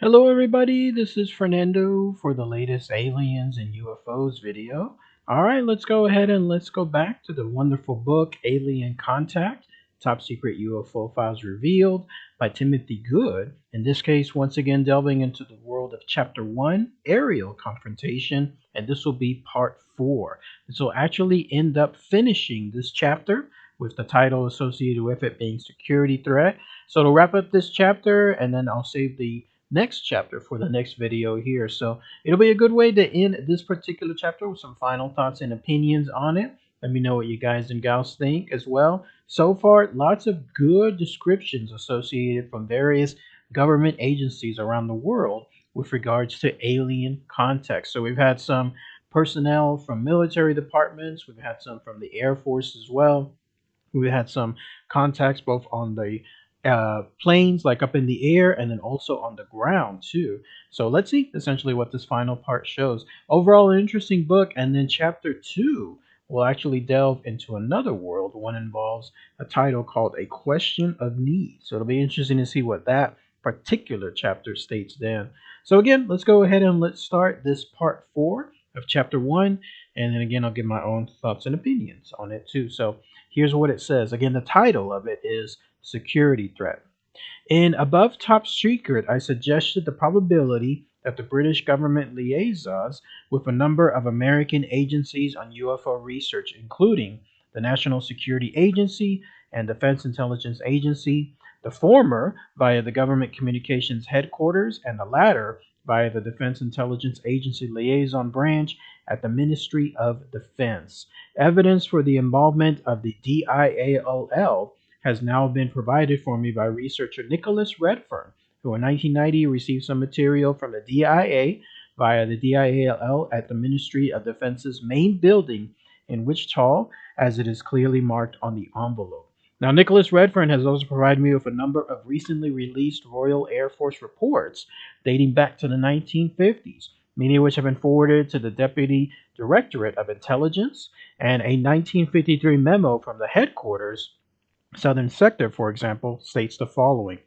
Hello everybody, this is Fernando for the latest aliens and UFOs video. Alright, let's go ahead and let's go back to the wonderful book Alien Contact, Top Secret UFO Files Revealed by Timothy Good. In this case, once again delving into the world of Chapter 1, Aerial Confrontation, and this will be Part 4. This will actually end up finishing this chapter with the title associated with it being Security Threat. So to wrap up this chapter, and then I'll save the next chapter for the next video here. So it'll be a good way to end this particular chapter with some final thoughts and opinions on it. Let me know what you guys and gals think as well. So far, lots of good descriptions associated from various government agencies around the world with regards to alien context. So we've had some personnel from military departments, we've had some from the Air Force as well. We had some contacts both on the planes, like up in the air, and then also on the ground too. So let's see essentially what this final part shows. Overall, an interesting book, and then chapter 2 will actually delve into another world. One involves a title called A Question of Need. So it'll be interesting to see what that particular chapter states then. So again, let's go ahead and let's start this part 4 of chapter 1, and then again I'll give my own thoughts and opinions on it too. So here's what it says. Again, the title of it is Security Threat. In Above Top Secret, I suggested the probability that the British government liaises with a number of American agencies on UFO research, including the National Security Agency and Defense Intelligence Agency, the former via the Government Communications Headquarters, and the latter via the Defense Intelligence Agency Liaison Branch at the Ministry of Defense. Evidence for the involvement of the DIALL has now been provided for me by researcher Nicholas Redfern, who in 1990 received some material from the DIA via the DIAL at the Ministry of Defense's main building in Wichita, as it is clearly marked on the envelope. Now, Nicholas Redfern has also provided me with a number of recently released Royal Air Force reports dating back to the 1950s, many of which have been forwarded to the Deputy Directorate of Intelligence, and a 1953 memo from the headquarters Southern Sector, for example, states the following.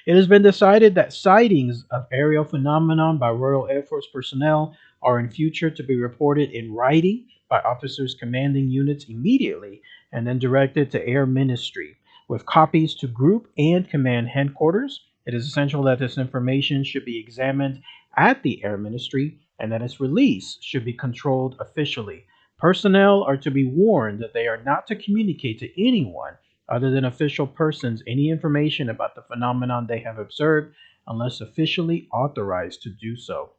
It has been decided that sightings of aerial phenomenon by Royal Air Force personnel are in future to be reported in writing by officers commanding units immediately and then directed to Air Ministry, with copies to group and command headquarters. It is essential that this information should be examined at the Air Ministry and that its release should be controlled officially. Personnel are to be warned that they are not to communicate to anyone other than official persons any information about the phenomenon they have observed unless officially authorized to do so.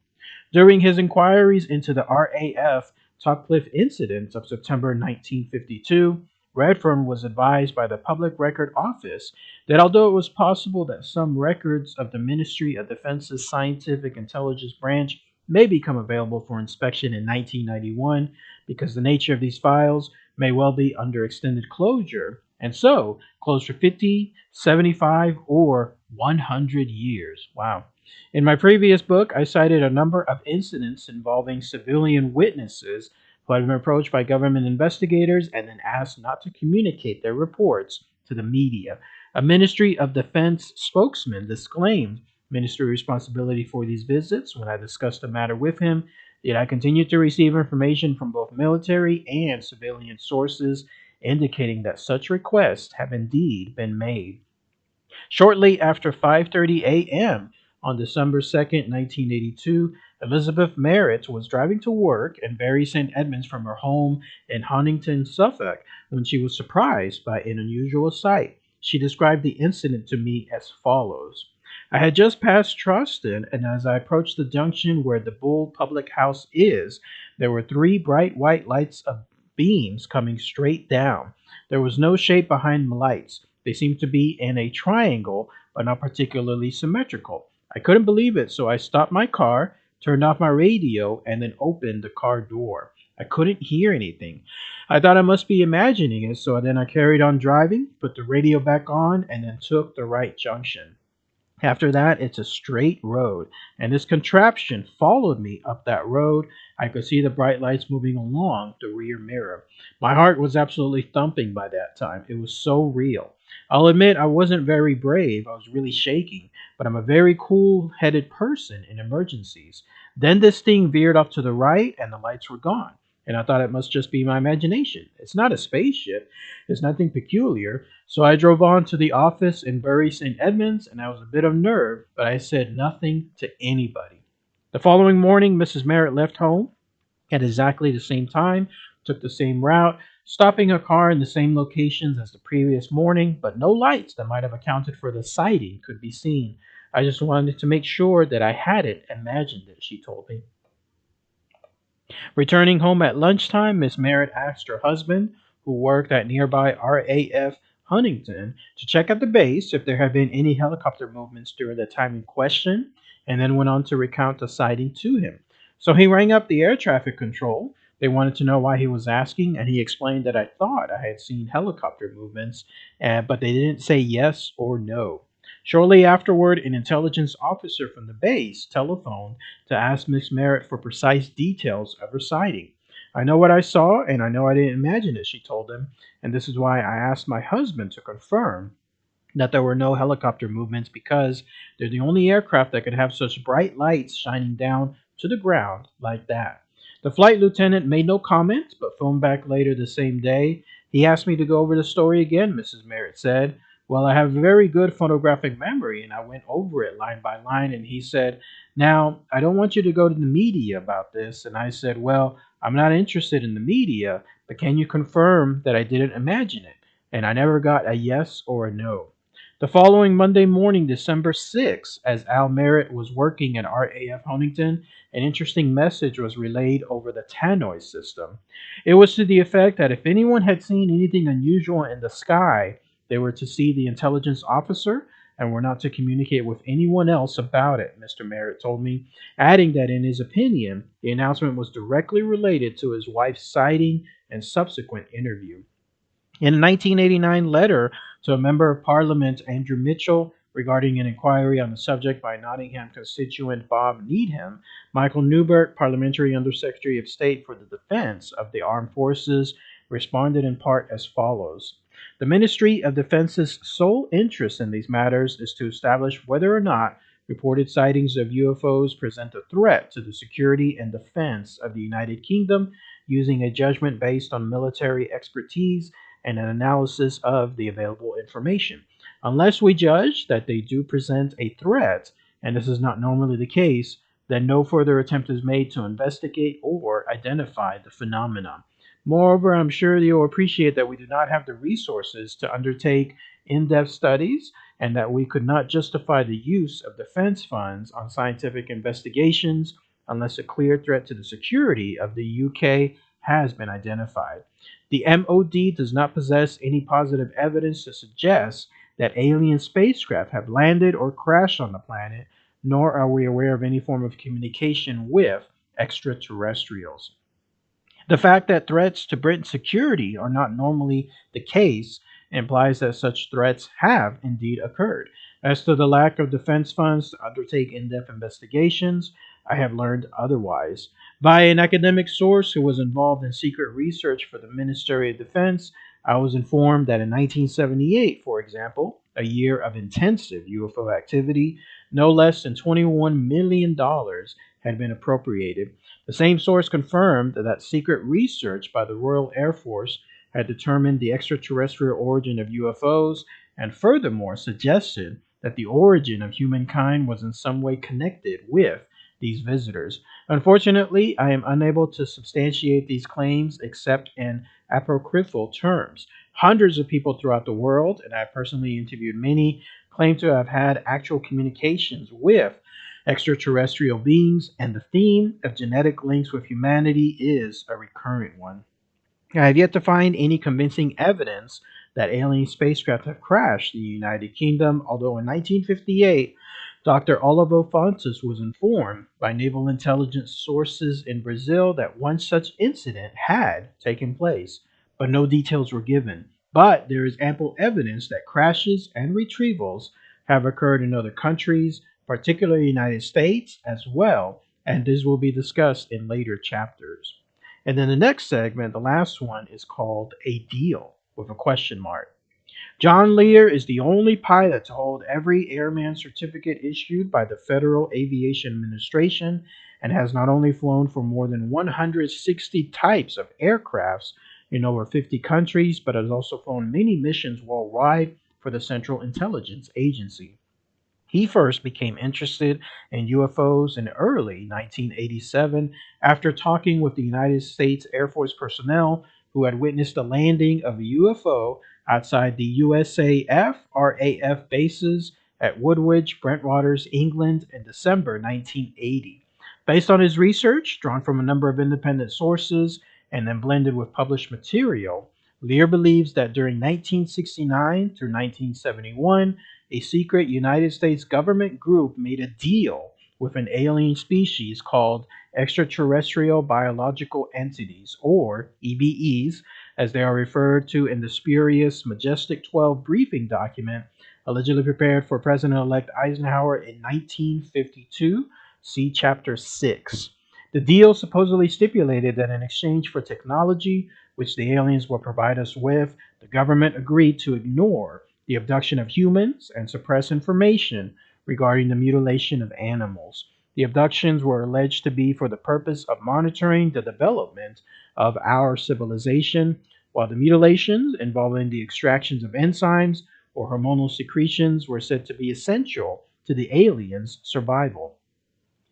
During his inquiries into the RAF Topcliffe incidents of September 1952, Redfern was advised by the Public Record Office that although it was possible that some records of the Ministry of Defense's Scientific Intelligence Branch may become available for inspection in 1991, because the nature of these files may well be under extended closure, and so closed for 50, 75, or 100 years. Wow. In my previous book, I cited a number of incidents involving civilian witnesses who had been approached by government investigators and then asked not to communicate their reports to the media. A Ministry of Defense spokesman disclaimed ministry responsibility for these visits when I discussed the matter with him, yet I continued to receive information from both military and civilian sources indicating that such requests have indeed been made. Shortly after 5:30 a.m. on December 2nd, 1982, Elizabeth Merritt was driving to work in Bury St. Edmunds from her home in Huntington, Suffolk, when she was surprised by an unusual sight. She described the incident to me as follows. I had just passed Charleston, and as I approached the junction where the Bull Public House is, there were three bright white lights of beams coming straight down. There was no shape behind the lights. They seemed to be in a triangle, but not particularly symmetrical. I couldn't believe it, so I stopped my car, turned off my radio, and then opened the car door. I couldn't hear anything. I thought I must be imagining it, so then I carried on driving, put the radio back on, and then took the right junction. After that, it's a straight road, and this contraption followed me up that road. I could see the bright lights moving along the rear mirror. My heart was absolutely thumping by that time. It was so real. I'll admit I wasn't very brave. I was really shaking, but I'm a very cool-headed person in emergencies. Then this thing veered off to the right and the lights were gone. And I thought it must just be my imagination. It's not a spaceship. It's nothing peculiar. So I drove on to the office in Bury St. Edmunds and I was a bit unnerved, but I said nothing to anybody. The following morning, Mrs. Merritt left home at exactly the same time, took the same route, stopping her car in the same locations as the previous morning, but no lights that might have accounted for the sighting could be seen. I just wanted to make sure that I hadn't imagined it, she told me. Returning home at lunchtime, Miss Merritt asked her husband, who worked at nearby RAF Huntington, to check at the base if there had been any helicopter movements during the time in question, and then went on to recount the sighting to him. So he rang up the air traffic control. They wanted to know why he was asking, and he explained that I thought I had seen helicopter movements, but they didn't say yes or no. Shortly afterward, an intelligence officer from the base telephoned to ask Miss Merritt for precise details of her sighting. I know what I saw, and I know I didn't imagine it, she told him, and this is why I asked my husband to confirm that there were no helicopter movements because they're the only aircraft that could have such bright lights shining down to the ground like that. The flight lieutenant made no comment, but phoned back later the same day. He asked me to go over the story again, Mrs. Merritt said. Well, I have a very good photographic memory, and I went over it line by line, and he said, now, I don't want you to go to the media about this. And I said, well, I'm not interested in the media, but can you confirm that I didn't imagine it? And I never got a yes or a no. The following Monday morning, December 6th, as Al Merritt was working at RAF Huntington, an interesting message was relayed over the tannoy system. It was to the effect that if anyone had seen anything unusual in the sky, they were to see the intelligence officer and were not to communicate with anyone else about it, Mr. Merritt told me, adding that in his opinion, the announcement was directly related to his wife's sighting and subsequent interview. In a 1989 letter to a Member of Parliament, Andrew Mitchell, regarding an inquiry on the subject by Nottingham constituent Bob Needham, Michael Newbert, Parliamentary Undersecretary of State for the Defense of the Armed Forces, responded in part as follows. The Ministry of Defense's sole interest in these matters is to establish whether or not reported sightings of UFOs present a threat to the security and defense of the United Kingdom using a judgment based on military expertise and an analysis of the available information. Unless we judge that they do present a threat, and this is not normally the case, then no further attempt is made to investigate or identify the phenomenon. Moreover, I'm sure you'll appreciate that we do not have the resources to undertake in-depth studies and that we could not justify the use of defense funds on scientific investigations unless a clear threat to the security of the UK has been identified. The MOD does not possess any positive evidence to suggest that alien spacecraft have landed or crashed on the planet, nor are we aware of any form of communication with extraterrestrials. The fact that threats to Britain's security are not normally the case implies that such threats have indeed occurred. As to the lack of defense funds to undertake in-depth investigations, I have learned otherwise. By an academic source who was involved in secret research for the Ministry of Defense, I was informed that in 1978, for example, a year of intensive UFO activity, no less than $21 million had been appropriated. The same source confirmed that secret research by the Royal Air Force had determined the extraterrestrial origin of UFOs and furthermore suggested that the origin of humankind was in some way connected with these visitors. Unfortunately, I am unable to substantiate these claims except in apocryphal terms. Hundreds of people throughout the world, and I have personally interviewed many, claim to have had actual communications with extraterrestrial beings, and the theme of genetic links with humanity is a recurrent one. I have yet to find any convincing evidence that alien spacecraft have crashed in the United Kingdom, although in 1958, Dr. Olivo Fontes was informed by naval intelligence sources in Brazil that one such incident had taken place, but no details were given. But there is ample evidence that crashes and retrievals have occurred in other countries, particularly the United States, as well, and this will be discussed in later chapters. And then the next segment, the last one, is called A Deal with a question mark. John Lear is the only pilot to hold every airman certificate issued by the Federal Aviation Administration and has not only flown for more than 160 types of aircrafts in over 50 countries, but has also flown many missions worldwide for the Central Intelligence Agency. He first became interested in UFOs in early 1987 after talking with the United States Air Force personnel who had witnessed the landing of a UFO outside the USAF RAF bases at Woolwich, Brentwaters, England in December 1980. Based on his research, drawn from a number of independent sources and then blended with published material, Lear believes that during 1969 through 1971, a secret United States government group made a deal with an alien species called extraterrestrial biological entities, or EBEs, as they are referred to in the spurious Majestic 12 briefing document allegedly prepared for President elect Eisenhower in 1952. See Chapter 6. The deal supposedly stipulated that in exchange for technology, which the aliens will provide us with, the government agreed to ignore the abduction of humans and suppress information regarding the mutilation of animals. The abductions were alleged to be for the purpose of monitoring the development of our civilization, while the mutilations involving the extractions of enzymes or hormonal secretions were said to be essential to the aliens' survival.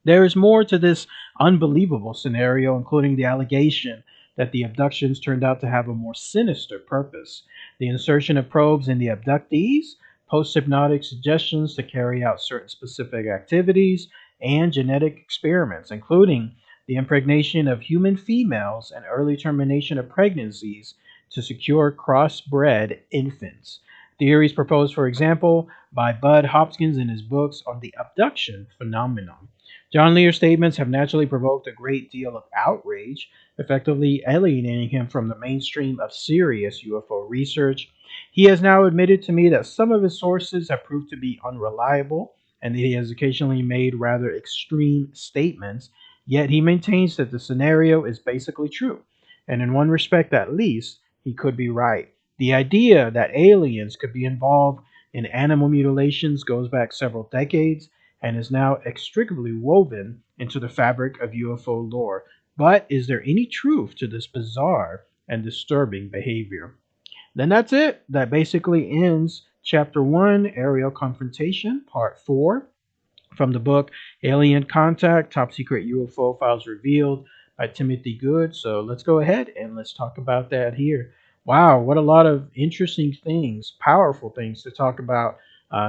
There is more to this unbelievable scenario, including the allegation that the abductions turned out to have a more sinister purpose: the insertion of probes in the abductees, post hypnotic suggestions to carry out certain specific activities, and genetic experiments, including the impregnation of human females and early termination of pregnancies to secure crossbred infants. Theories proposed, for example, by Bud Hopkins in his books on the abduction phenomenon. John Lear's statements have naturally provoked a great deal of outrage, effectively alienating him from the mainstream of serious UFO research. He has now admitted to me that some of his sources have proved to be unreliable and that he has occasionally made rather extreme statements, yet he maintains that the scenario is basically true. And in one respect, at least, he could be right. The idea that aliens could be involved in animal mutilations goes back several decades and is now inextricably woven into the fabric of UFO lore. But is there any truth to this bizarre and disturbing behavior? Then that's it. That basically ends Chapter 1, Aerial Confrontation, Part 4, from the book Alien Contact, Top Secret UFO Files Revealed by Timothy Good. So let's go ahead and let's talk about that here. Wow, what a lot of interesting things, powerful things to talk about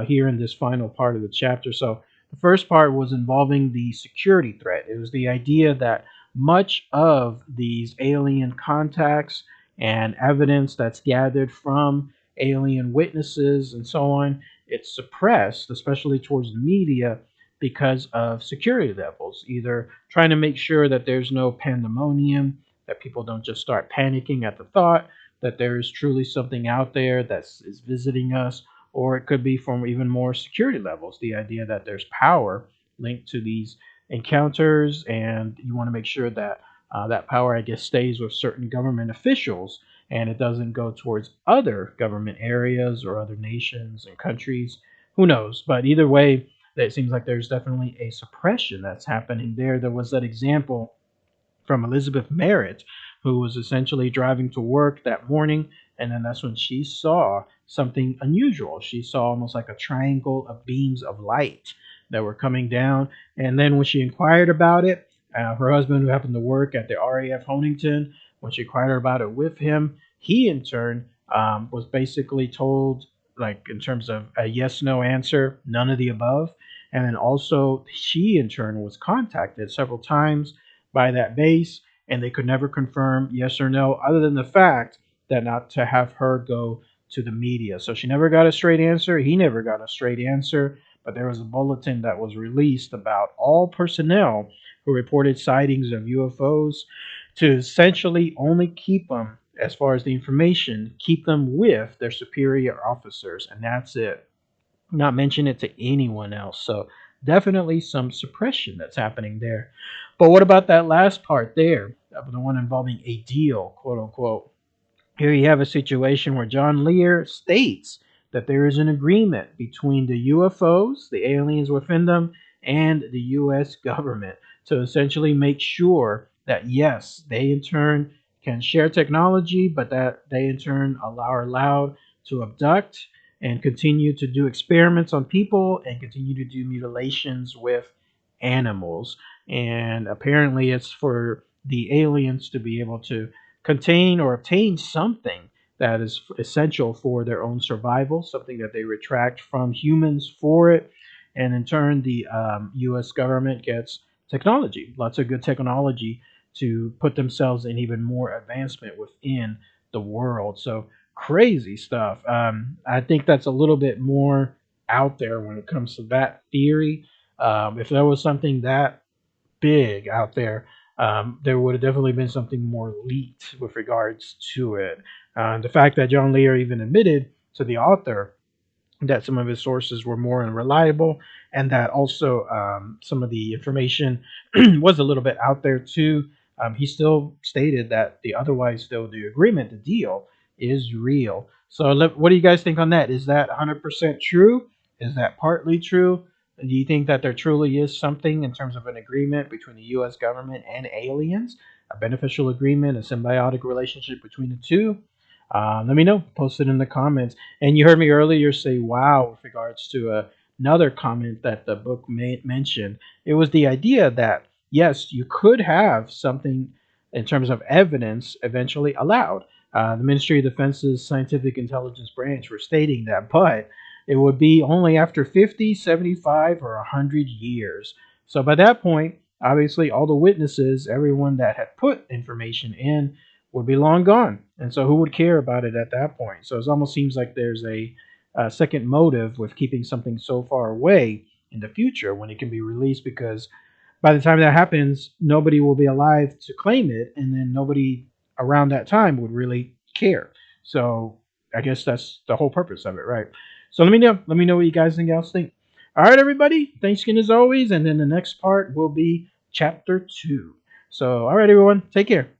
here in this final part of the chapter. So the first part was involving the security threat. It was the idea that much of these alien contacts and evidence that's gathered from alien witnesses and so on, it's suppressed, especially towards the media, because of security levels, either trying to make sure that there's no pandemonium, that people don't just start panicking at the thought that there is truly something out there that is visiting us, or it could be from even more security levels, the idea that there's power linked to these encounters, and you want to make sure that that power, I guess, stays with certain government officials and it doesn't go towards other government areas or other nations and countries. Who knows? But either way, it seems like there's definitely a suppression that's happening there. There was that example from Elizabeth Merritt, who was essentially driving to work that morning, and then that's when she saw something unusual. She saw almost like a triangle of beams of light that were coming down, and then when she inquired about it, her husband, who happened to work at the RAF Huntington, when she inquired about it with him, he in turn was basically told, like in terms of a yes/no answer, none of the above. And then also, she in turn was contacted several times by that base, and they could never confirm yes or no, other than the fact that not to have her go to the media. So she never got a straight answer. He never got a straight answer. But there was a bulletin that was released about all personnel who reported sightings of UFOs to essentially only keep them, as far as the information, keep them with their superior officers, and that's it. Not mention it to anyone else. So definitely some suppression that's happening there. But what about that last part there, the one involving a deal, quote unquote? Here you have a situation where John Lear states that there is an agreement between the UFOs, the aliens within them, and the US government to essentially make sure that yes, they in turn can share technology, but that they in turn are allowed to abduct and continue to do experiments on people and continue to do mutilations with animals. And apparently, it's for the aliens to be able to contain or obtain something that is essential for their own survival, something that they retract from humans for it. And in turn, the US government gets technology, lots of good technology to put themselves in even more advancement within the world. So crazy stuff. I think that's a little bit more out there when it comes to that theory. If there was something that big out there, there would have definitely been something more leaked with regards to it. The fact that John Lear even admitted to the author that some of his sources were more unreliable, and that also some of the information was a little bit out there too. He still stated that the otherwise still the agreement, the deal, is real. So, what do you guys think on that? Is that 100% true? Is that partly true? Do you think that there truly is something in terms of an agreement between the U.S. government and aliens, a beneficial agreement, a symbiotic relationship between the two? Let me know. Post it in the comments. And you heard me earlier say "wow" with regards to another comment that the book mentioned. It was the idea that yes, you could have something in terms of evidence eventually allowed. The Ministry of Defense's Scientific Intelligence Branch were stating that, but it would be only after 50, 75, or 100 years. So by that point, obviously, all the witnesses, everyone that had put information in, would be long gone. And so who would care about it at that point? So it almost seems like there's a second motive with keeping something so far away in the future when it can be released, because by the time that happens, nobody will be alive to claim it, and then nobody around that time would really care. So I guess that's the whole purpose of it, right? So let me know. Let me know what you guys think else think. All right, everybody. Thanks again as always. And then the next part will be chapter 2. So all right, everyone. Take care.